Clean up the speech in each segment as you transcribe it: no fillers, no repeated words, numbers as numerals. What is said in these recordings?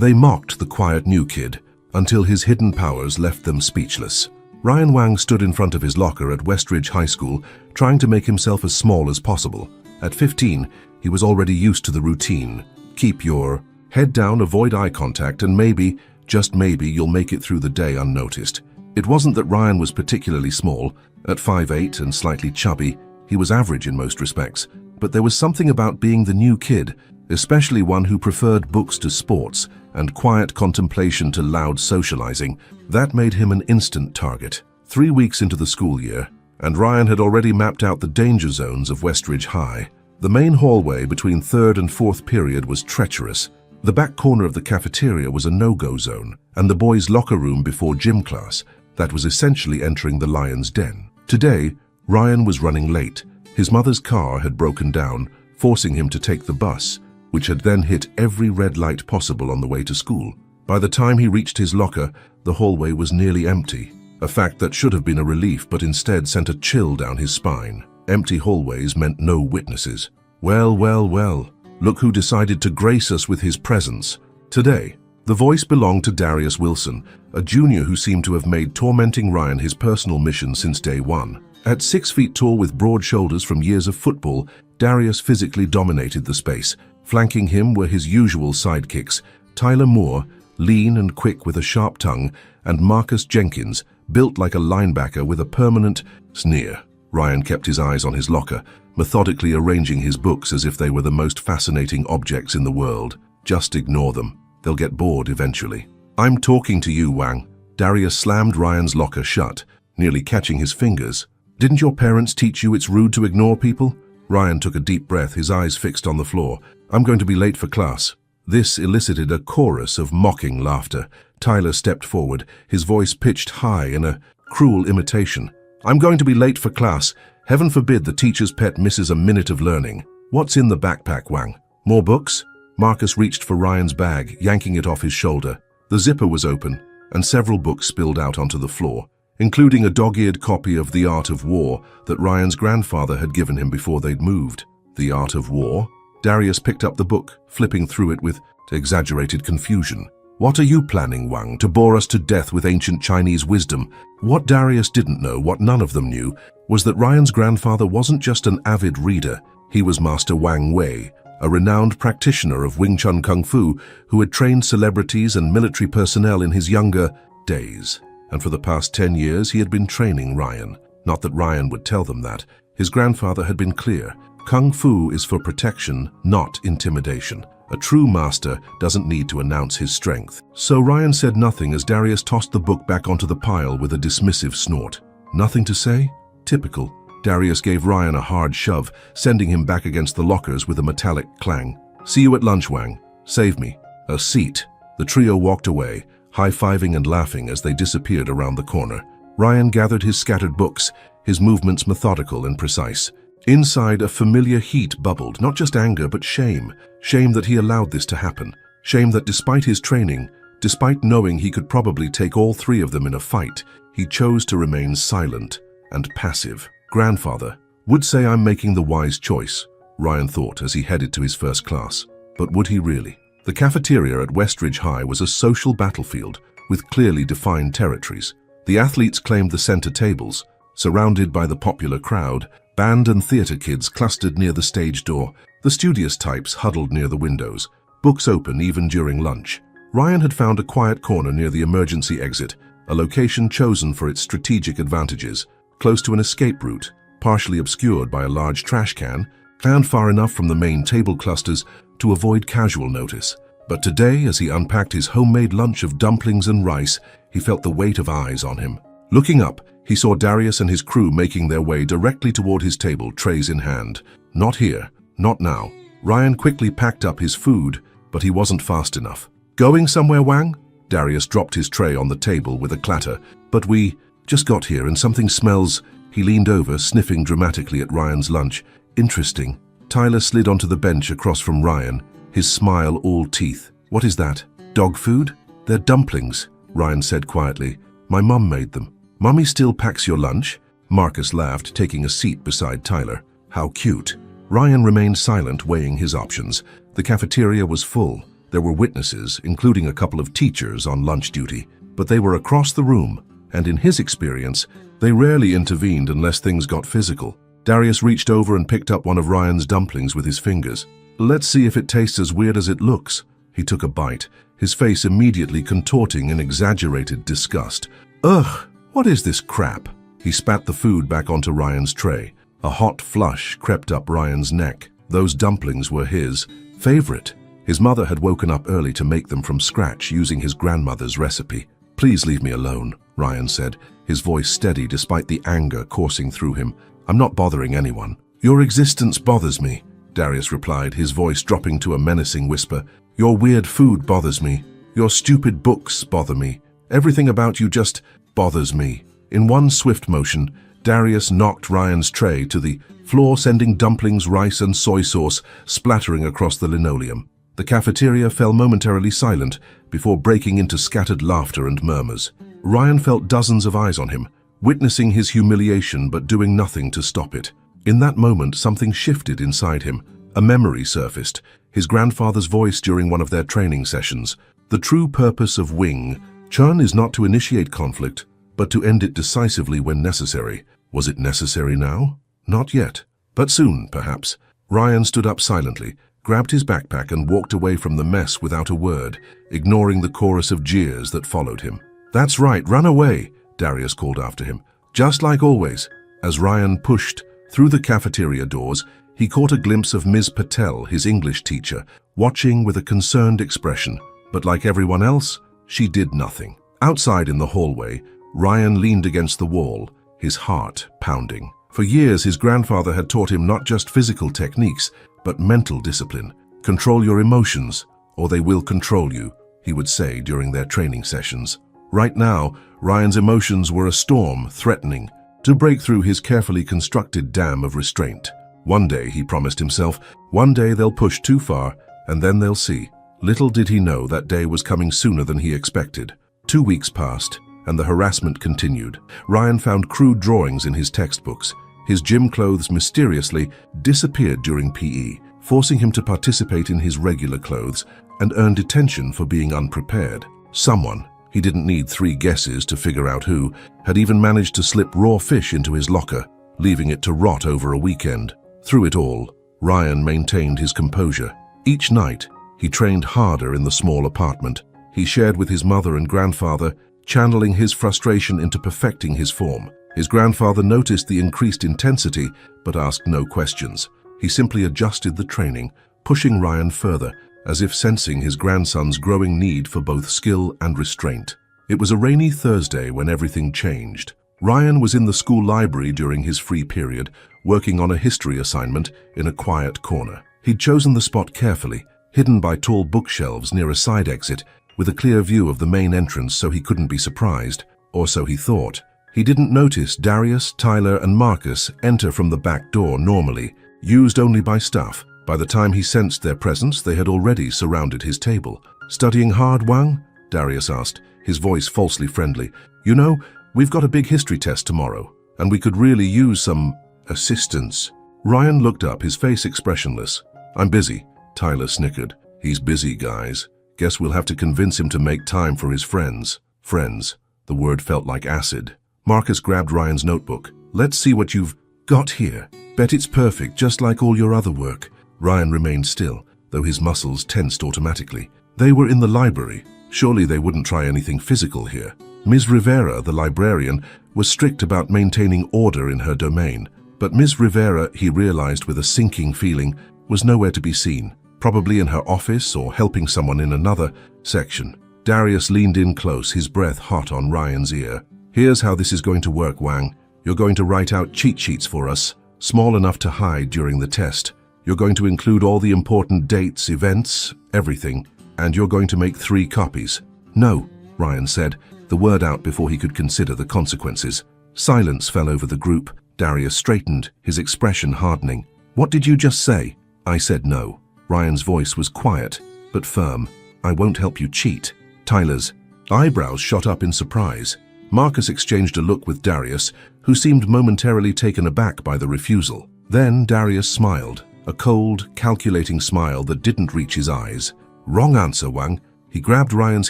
They mocked the quiet new kid until his hidden powers left them speechless. Ryan Wang stood in front of his locker at Westridge High School, trying to make himself as small as possible. At 15, he was already used to the routine. Keep your head down, avoid eye contact, and maybe, just maybe, you'll make it through the day unnoticed. It wasn't that Ryan was particularly small. At 5'8" and slightly chubby, he was average in most respects. But there was something about being the new kid, especially one who preferred books to sports and quiet contemplation to loud socializing, that made him an instant target. 3 weeks into the school year, and Ryan had already mapped out the danger zones of Westridge High. The main hallway between third and fourth period was treacherous. The back corner of the cafeteria was a no-go zone, and the boys' locker room before gym class, that was essentially entering the lion's den. Today, Ryan was running late. His mother's car had broken down, forcing him to take the bus, which had then hit every red light possible on the way to school. By the time he reached his locker, the hallway was nearly empty, a fact that should have been a relief but instead sent a chill down his spine. Empty hallways meant no witnesses. Well, well, well, look who decided to grace us with his presence. Today, the voice belonged to Darius Wilson, a junior who seemed to have made tormenting Ryan his personal mission since day one. At 6 feet tall with broad shoulders from years of football, Darius physically dominated the space. Flanking him were his usual sidekicks, Tyler Moore, lean and quick with a sharp tongue, and Marcus Jenkins, built like a linebacker with a permanent sneer. Ryan kept his eyes on his locker, methodically arranging his books as if they were the most fascinating objects in the world. Just ignore them. They'll get bored eventually. I'm talking to you, Wang. Darius slammed Ryan's locker shut, nearly catching his fingers. Didn't your parents teach you it's rude to ignore people? Ryan took a deep breath, his eyes fixed on the floor. I'm going to be late for class. This elicited a chorus of mocking laughter. Tyler stepped forward, his voice pitched high in a cruel imitation. I'm going to be late for class. Heaven forbid the teacher's pet misses a minute of learning. What's in the backpack, Wang? More books? Marcus reached for Ryan's bag, yanking it off his shoulder. The zipper was open, and several books spilled out onto the floor, including a dog-eared copy of The Art of War that Ryan's grandfather had given him before they'd moved. The Art of War? Darius picked up the book, flipping through it with exaggerated confusion. What are you planning, Wang, to bore us to death with ancient Chinese wisdom? What Darius didn't know, what none of them knew, was that Ryan's grandfather wasn't just an avid reader. He was Master Wang Wei, a renowned practitioner of Wing Chun Kung Fu who had trained celebrities and military personnel in his younger days. And for the past 10 years, he had been training Ryan. Not that Ryan would tell them that. His grandfather had been clear. Kung Fu is for protection, not intimidation. A true master doesn't need to announce his strength. So Ryan said nothing as Darius tossed the book back onto the pile with a dismissive snort. Nothing to say? Typical. Darius gave Ryan a hard shove, sending him back against the lockers with a metallic clang. See you at lunch, Wang. Save me. A seat. The trio walked away, high-fiving and laughing as they disappeared around the corner. Ryan gathered his scattered books, his movements methodical and precise. Inside, a familiar heat bubbled, not just anger, but shame. Shame that he allowed this to happen. Shame that despite his training, despite knowing he could probably take all three of them in a fight, he chose to remain silent and passive. Grandfather would say I'm making the wise choice, Ryan thought as he headed to his first class. But would he really? The cafeteria at Westridge High was a social battlefield with clearly defined territories. The athletes claimed the center tables, surrounded by the popular crowd. Band and theater kids clustered near the stage door, the studious types huddled near the windows, books open even during lunch. Ryan had found a quiet corner near the emergency exit, a location chosen for its strategic advantages, close to an escape route, partially obscured by a large trash can, and far enough from the main table clusters to avoid casual notice. But today, as he unpacked his homemade lunch of dumplings and rice, he felt the weight of eyes on him. Looking up, he saw Darius and his crew making their way directly toward his table, trays in hand. Not here, not now. Ryan quickly packed up his food, but he wasn't fast enough. Going somewhere, Wang? Darius dropped his tray on the table with a clatter. But we just got here and something smells. He leaned over, sniffing dramatically at Ryan's lunch. Interesting. Tyler slid onto the bench across from Ryan, his smile all teeth. What is that? Dog food? They're dumplings, Ryan said quietly. My mum made them. Mummy still packs your lunch? Marcus laughed, taking a seat beside Tyler. How cute. Ryan remained silent, weighing his options. The cafeteria was full. There were witnesses, including a couple of teachers on lunch duty, but they were across the room, and in his experience, they rarely intervened unless things got physical. Darius reached over and picked up one of Ryan's dumplings with his fingers. "Let's see if it tastes as weird as it looks." He took a bite, his face immediately contorting in exaggerated disgust. "Ugh, what is this crap?" He spat the food back onto Ryan's tray. A hot flush crept up Ryan's neck. Those dumplings were his favorite. His mother had woken up early to make them from scratch using his grandmother's recipe. "Please leave me alone," Ryan said, his voice steady despite the anger coursing through him. "I'm not bothering anyone." "Your existence bothers me," Darius replied, his voice dropping to a menacing whisper. "Your weird food bothers me. Your stupid books bother me. Everything about you just bothers me." In one swift motion, Darius knocked Ryan's tray to the floor, sending dumplings, rice, and soy sauce splattering across the linoleum. The cafeteria fell momentarily silent before breaking into scattered laughter and murmurs. Ryan felt dozens of eyes on him, witnessing his humiliation but doing nothing to stop it. In that moment, something shifted inside him. A memory surfaced, his grandfather's voice during one of their training sessions. "The true purpose of Wing Chun is not to initiate conflict, but to end it decisively when necessary." Was it necessary now? Not yet. But soon, perhaps. Ryan stood up silently, grabbed his backpack and walked away from the mess without a word, ignoring the chorus of jeers that followed him. "That's right, run away," Darius called after him. "Just like always." As Ryan pushed through the cafeteria doors, he caught a glimpse of Ms. Patel, his English teacher, watching with a concerned expression. But like everyone else, she did nothing. Outside in the hallway, Ryan leaned against the wall, his heart pounding. For years, his grandfather had taught him not just physical techniques, but mental discipline. "Control your emotions, or they will control you," he would say during their training sessions. Right now, Ryan's emotions were a storm threatening to break through his carefully constructed dam of restraint. One day, he promised himself, one day they'll push too far, and then they'll see. Little did he know that day was coming sooner than he expected. 2 weeks passed, and the harassment continued. Ryan found crude drawings in his textbooks. His gym clothes mysteriously disappeared during PE, forcing him to participate in his regular clothes and earn detention for being unprepared. Someone, he didn't need 3 guesses to figure out who, had even managed to slip raw fish into his locker, leaving it to rot over a weekend. Through it all, Ryan maintained his composure. Each night, he trained harder in the small apartment. He shared with his mother and grandfather, channeling his frustration into perfecting his form. His grandfather noticed the increased intensity, but asked no questions. He simply adjusted the training, pushing Ryan further, as if sensing his grandson's growing need for both skill and restraint. It was a rainy Thursday when everything changed. Ryan was in the school library during his free period, working on a history assignment in a quiet corner. He'd chosen the spot carefully, hidden by tall bookshelves near a side exit, with a clear view of the main entrance so he couldn't be surprised, or so he thought. He didn't notice Darius, Tyler, and Marcus enter from the back door normally, used only by staff. By the time he sensed their presence, they had already surrounded his table. "Studying hard, Wang?" Darius asked, his voice falsely friendly. "You know, we've got a big history test tomorrow, and we could really use some assistance." Ryan looked up, his face expressionless. "I'm busy," Tyler snickered. "He's busy, guys. Guess we'll have to convince him to make time for his friends." Friends. The word felt like acid. Marcus grabbed Ryan's notebook. "Let's see what you've got here. Bet it's perfect, just like all your other work." Ryan remained still, though his muscles tensed automatically. They were in the library. Surely they wouldn't try anything physical here. Ms. Rivera, the librarian, was strict about maintaining order in her domain. But Ms. Rivera, he realized with a sinking feeling, was nowhere to be seen. Probably in her office or helping someone in another section. Darius leaned in close, his breath hot on Ryan's ear. "Here's how this is going to work, Wang. You're going to write out cheat sheets for us, small enough to hide during the test. You're going to include all the important dates, events, everything, and you're going to make 3 copies." "No," Ryan said, the word out before he could consider the consequences. Silence fell over the group. Darius straightened, his expression hardening. "What did you just say?" "I said no." Ryan's voice was quiet, but firm. "I won't help you cheat." Tyler's eyebrows shot up in surprise. Marcus exchanged a look with Darius, who seemed momentarily taken aback by the refusal. Then Darius smiled, a cold, calculating smile that didn't reach his eyes. Wrong answer, Wang. He grabbed Ryan's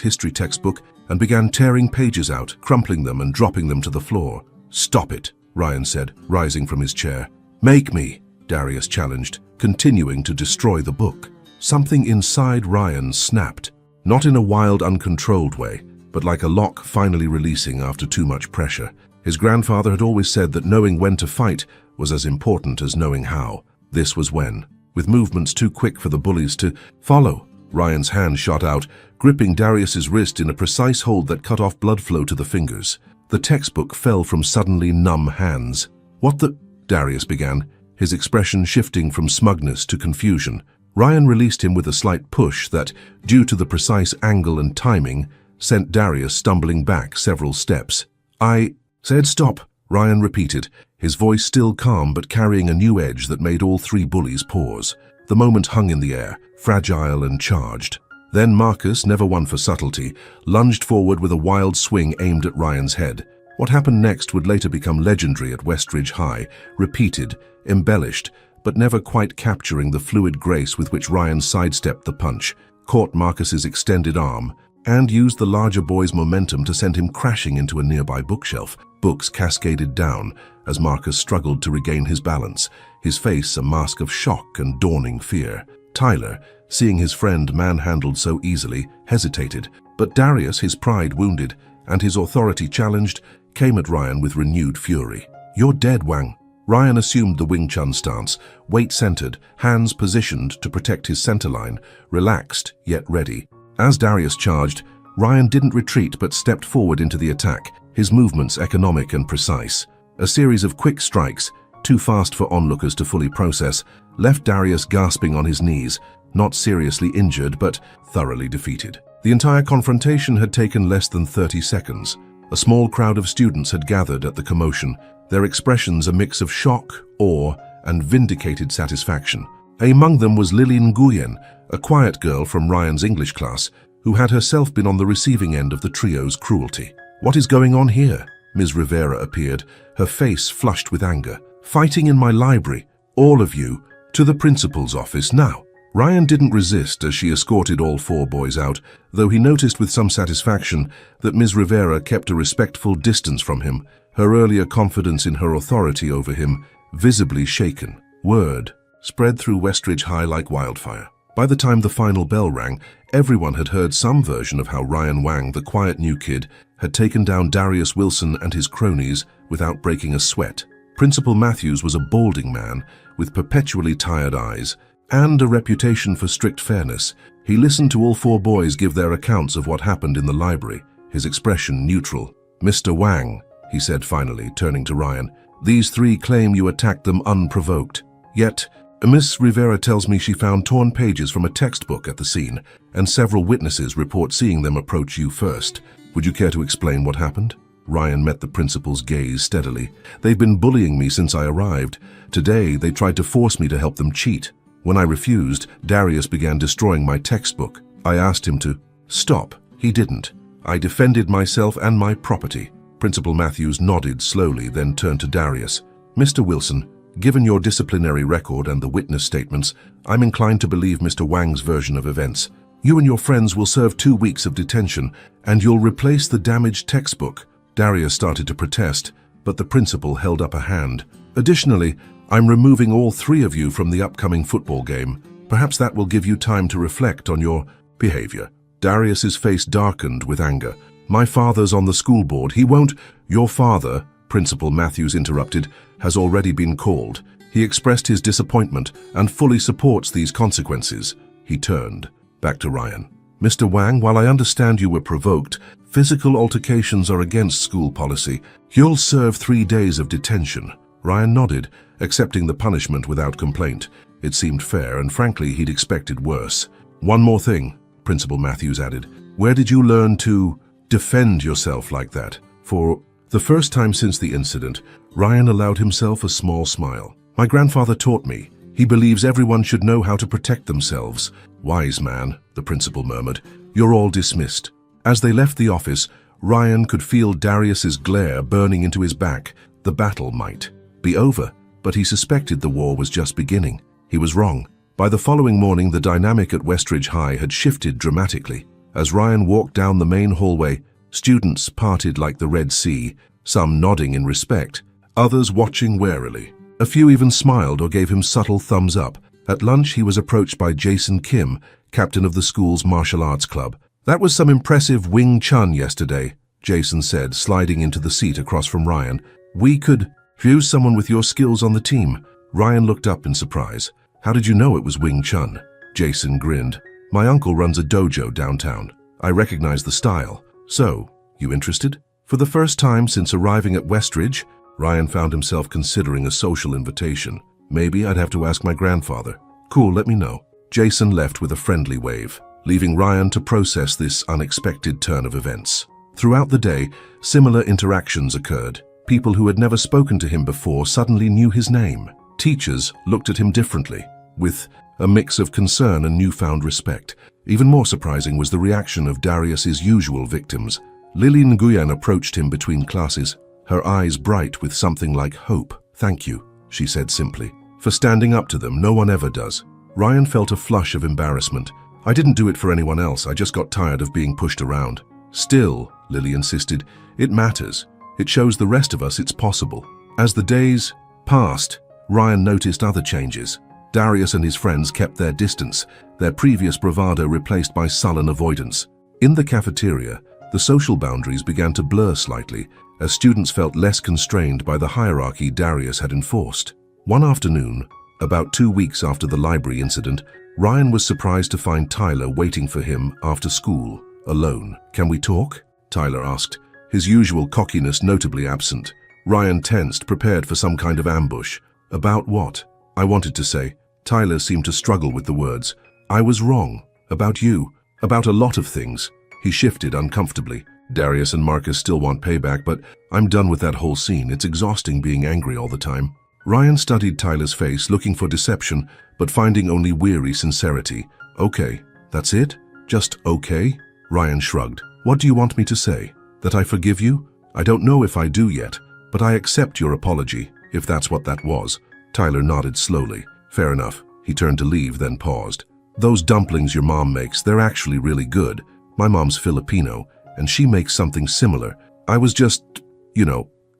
history textbook and began tearing pages out, crumpling them and dropping them to the floor. Stop it, Ryan said, rising from his chair. Make me, Darius challenged, continuing to destroy the book. Something inside Ryan snapped, not in a wild, uncontrolled way, but like a lock finally releasing after too much pressure. His grandfather had always said that knowing when to fight was as important as knowing how. This was when. With movements too quick for the bullies to follow, Ryan's hand shot out, gripping Darius's wrist in a precise hold that cut off blood flow to the fingers. The textbook fell from suddenly numb hands. What the? Darius began, his expression shifting from smugness to confusion. Ryan released him with a slight push that, due to the precise angle and timing, sent Darius stumbling back several steps. I said stop, Ryan repeated, his voice still calm but carrying a new edge that made all three bullies pause. The moment hung in the air, fragile and charged. Then Marcus, never one for subtlety, lunged forward with a wild swing aimed at Ryan's head. What happened next would later become legendary at Westridge High, repeated, embellished, but never quite capturing the fluid grace with which Ryan sidestepped the punch, caught Marcus's extended arm, and used the larger boy's momentum to send him crashing into a nearby bookshelf. Books cascaded down as Marcus struggled to regain his balance, his face a mask of shock and dawning fear. Tyler, seeing his friend manhandled so easily, hesitated, but Darius, his pride wounded and his authority challenged, came at Ryan with renewed fury. You're dead, Wang. Ryan assumed the Wing Chun stance, weight centered, hands positioned to protect his centerline, relaxed yet ready. As Darius charged, Ryan didn't retreat but stepped forward into the attack, his movements economic and precise. A series of quick strikes, too fast for onlookers to fully process, left Darius gasping on his knees, not seriously injured but thoroughly defeated. The entire confrontation had taken less than 30 seconds. A small crowd of students had gathered at the commotion, their expressions a mix of shock, awe, and vindicated satisfaction. Among them was Lily Nguyen, a quiet girl from Ryan's English class, who had herself been on the receiving end of the trio's cruelty. What is going on here? Ms. Rivera appeared, her face flushed with anger. Fighting in my library, all of you, to the principal's office now. Ryan didn't resist as she escorted all four boys out, though he noticed with some satisfaction that Ms. Rivera kept a respectful distance from him, her earlier confidence in her authority over him visibly shaken. Word spread through Westridge High like wildfire. By the time the final bell rang, everyone had heard some version of how Ryan Wang, the quiet new kid, had taken down Darius Wilson and his cronies without breaking a sweat. Principal Matthews was a balding man with perpetually tired eyes and a reputation for strict fairness. He listened to all four boys give their accounts of what happened in the library, his expression neutral. Mr. Wang, he said finally, turning to Ryan, these three claim you attacked them unprovoked. Yet, Miss Rivera tells me she found torn pages from a textbook at the scene, and several witnesses report seeing them approach you first. Would you care to explain what happened? Ryan met the principal's gaze steadily. They've been bullying me since I arrived. Today, they tried to force me to help them cheat. When I refused, Darius began destroying my textbook. I asked him to stop. He didn't. I defended myself and my property. Principal Matthews nodded slowly, then turned to Darius. Mr. Wilson, given your disciplinary record and the witness statements, I'm inclined to believe Mr. Wang's version of events. You and your friends will serve 2 weeks of detention, and you'll replace the damaged textbook. Darius started to protest, but the principal held up a hand. Additionally, I'm removing all 3 of you from the upcoming football game. Perhaps that will give you time to reflect on your behavior. Darius's face darkened with anger. My father's on the school board. He won't. Your father, Principal Matthews interrupted, has already been called. He expressed his disappointment and fully supports these consequences. He turned back to Ryan. Mr. Wang, while I understand you were provoked, physical altercations are against school policy. You'll serve 3 days of detention. Ryan nodded, accepting the punishment without complaint. It seemed fair, and frankly, he'd expected worse. One more thing, Principal Matthews added. Where did you learn to defend yourself like that? For the first time since the incident, Ryan allowed himself a small smile. My grandfather taught me. He believes everyone should know how to protect themselves. Wise man, the principal murmured. You're all dismissed. As they left the office, Ryan could feel Darius's glare burning into his back. The battle might be over, but he suspected the war was just beginning. He was wrong. By the following morning, the dynamic at Westridge High had shifted dramatically. As Ryan walked down the main hallway, students parted like the Red Sea, some nodding in respect, others watching warily. A few even smiled or gave him subtle thumbs up. At lunch, he was approached by Jason Kim, captain of the school's martial arts club. "That was some impressive Wing Chun yesterday," Jason said, sliding into the seat across from Ryan. "We could use someone with your skills on the team." Ryan looked up in surprise. "How did you know it was Wing Chun?" Jason grinned. "My uncle runs a dojo downtown. I recognize the style." "So, you interested?" For the first time since arriving at Westridge, Ryan found himself considering a social invitation. "Maybe I'd have to ask my grandfather." "Cool, let me know." Jason left with a friendly wave, leaving Ryan to process this unexpected turn of events. Throughout the day, similar interactions occurred. People who had never spoken to him before suddenly knew his name. Teachers looked at him differently, with a mix of concern and newfound respect. Even more surprising was the reaction of Darius's usual victims. Lily Nguyen approached him between classes, her eyes bright with something like hope. "Thank you," she said simply, "for standing up to them. No one ever does." Ryan felt a flush of embarrassment. "I didn't do it for anyone else. I just got tired of being pushed around." "Still," Lily insisted, "it matters. It shows the rest of us it's possible." As the days passed, Ryan noticed other changes. Darius and his friends kept their distance, their previous bravado replaced by sullen avoidance. In the cafeteria, the social boundaries began to blur slightly, as students felt less constrained by the hierarchy Darius had enforced. One afternoon, about 2 weeks after the library incident, Ryan was surprised to find Tyler waiting for him after school, alone. "Can we talk?" Tyler asked, his usual cockiness notably absent. Ryan tensed, prepared for some kind of ambush. "About what?" "I wanted to say." Tyler seemed to struggle with the words. "I was wrong. About you. About a lot of things." He shifted uncomfortably. "Darius and Marcus still want payback, but I'm done with that whole scene. It's exhausting being angry all the time." Ryan studied Tyler's face, looking for deception, but finding only weary sincerity. "Okay, that's it? Just okay?" Ryan shrugged. "What do you want me to say? That I forgive you? I don't know if I do yet, but I accept your apology, if that's what that was." Tyler nodded slowly. "Fair enough." He turned to leave, then paused. "Those dumplings your mom makes, they're actually really good. My mom's Filipino, and she makes something similar. I was just,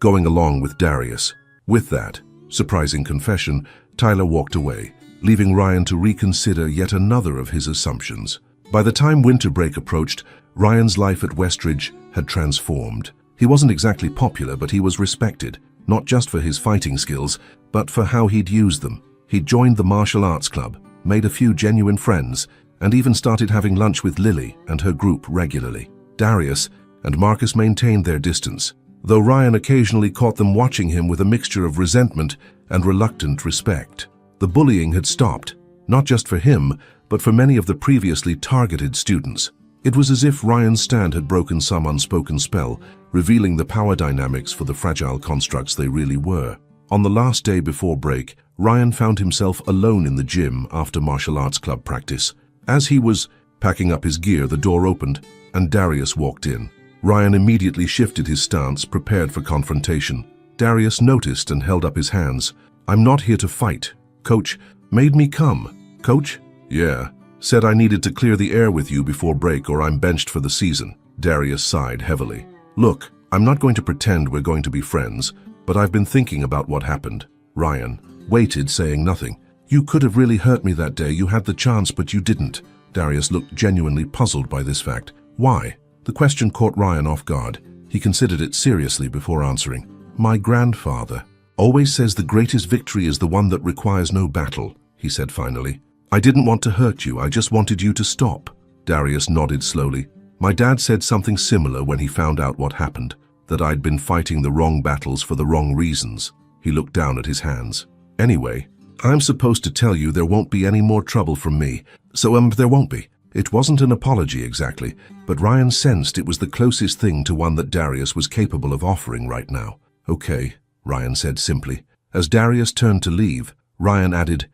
going along with Darius." With that surprising confession, Tyler walked away, leaving Ryan to reconsider yet another of his assumptions. By the time winter break approached, Ryan's life at Westridge had transformed. He wasn't exactly popular, but he was respected, not just for his fighting skills, but for how he'd used them. He'd joined the martial arts club, made a few genuine friends, and even started having lunch with Lily and her group regularly. Darius and Marcus maintained their distance, though Ryan occasionally caught them watching him with a mixture of resentment and reluctant respect. The bullying had stopped, not just for him, but for many of the previously targeted students. It was as if Ryan's stand had broken some unspoken spell, revealing the power dynamics for the fragile constructs they really were. On the last day before break, Ryan found himself alone in the gym after martial arts club practice. As he was packing up his gear, the door opened, and Darius walked in. Ryan immediately shifted his stance, prepared for confrontation. Darius noticed and held up his hands. "I'm not here to fight. Coach made me come." "Coach?" "Yeah. Said I needed to clear the air with you before break or I'm benched for the season." Darius sighed heavily. "Look, I'm not going to pretend we're going to be friends, but I've been thinking about what happened." Ryan waited, saying nothing. "You could have really hurt me that day. You had the chance, but you didn't." Darius looked genuinely puzzled by this fact. "Why?" The question caught Ryan off guard. He considered it seriously before answering. "My grandfather always says the greatest victory is the one that requires no battle," he said finally. "I didn't want to hurt you, I just wanted you to stop." Darius nodded slowly. "My dad said something similar when he found out what happened, that I'd been fighting the wrong battles for the wrong reasons." He looked down at his hands. "Anyway, I'm supposed to tell you there won't be any more trouble from me, so there won't be." It wasn't an apology exactly, but Ryan sensed it was the closest thing to one that Darius was capable of offering right now. "Okay," Ryan said simply. As Darius turned to leave, Ryan added,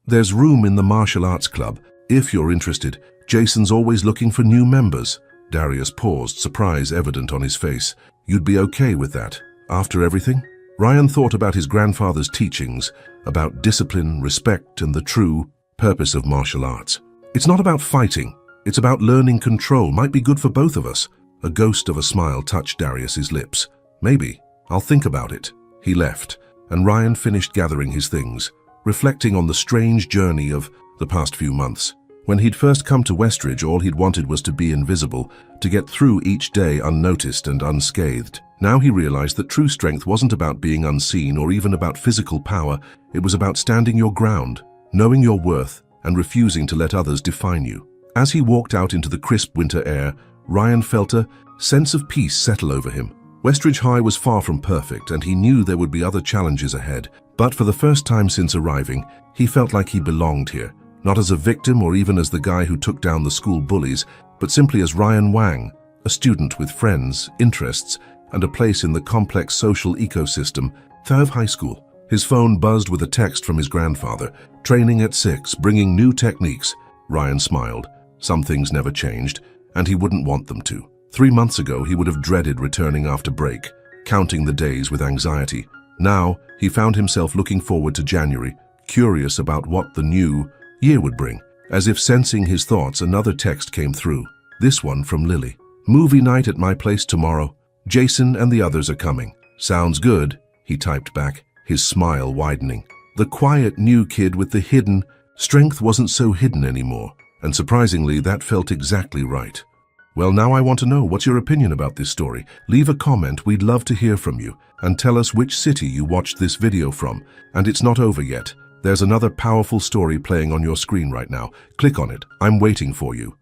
"There's room in the martial arts club. If you're interested, Jason's always looking for new members." Darius paused, surprise evident on his face. "You'd be okay with that, after everything?" Ryan thought about his grandfather's teachings, about discipline, respect, and the true, purpose of martial arts. It's not about fighting. It's about learning control. Might be good for both of us. A ghost of a smile touched Darius's lips. Maybe. I'll think about it. He left, and Ryan finished gathering his things, reflecting on the strange journey of the past few months. When he'd first come to Westridge, all he'd wanted was to be invisible, to get through each day unnoticed and unscathed. Now he realized that true strength wasn't about being unseen or even about physical power. It was about standing your ground, knowing your worth, and refusing to let others define you. As he walked out into the crisp winter air, Ryan felt a sense of peace settle over him. Westridge High was far from perfect, and he knew there would be other challenges ahead. But for the first time since arriving, he felt like he belonged here. Not as a victim or even as the guy who took down the school bullies, but simply as Ryan Wang, a student with friends, interests, and a place in the complex social ecosystem, Third High School. His phone buzzed with a text from his grandfather. Training at 6, bringing new techniques. Ryan smiled. Some things never changed, and he wouldn't want them to. 3 months ago, he would have dreaded returning after break, counting the days with anxiety. Now, he found himself looking forward to January, curious about what the new year would bring. As if sensing his thoughts, another text came through. This one from Lily. Movie night at my place tomorrow. Jason and the others are coming. Sounds good, he typed back, his smile widening. The quiet new kid with the hidden strength wasn't so hidden anymore, and surprisingly, that felt exactly right. Well, now I want to know, what's your opinion about this story? Leave a comment, we'd love to hear from you, and tell us which city you watched this video from. And it's not over yet. There's another powerful story playing on your screen right now. Click on it. I'm waiting for you.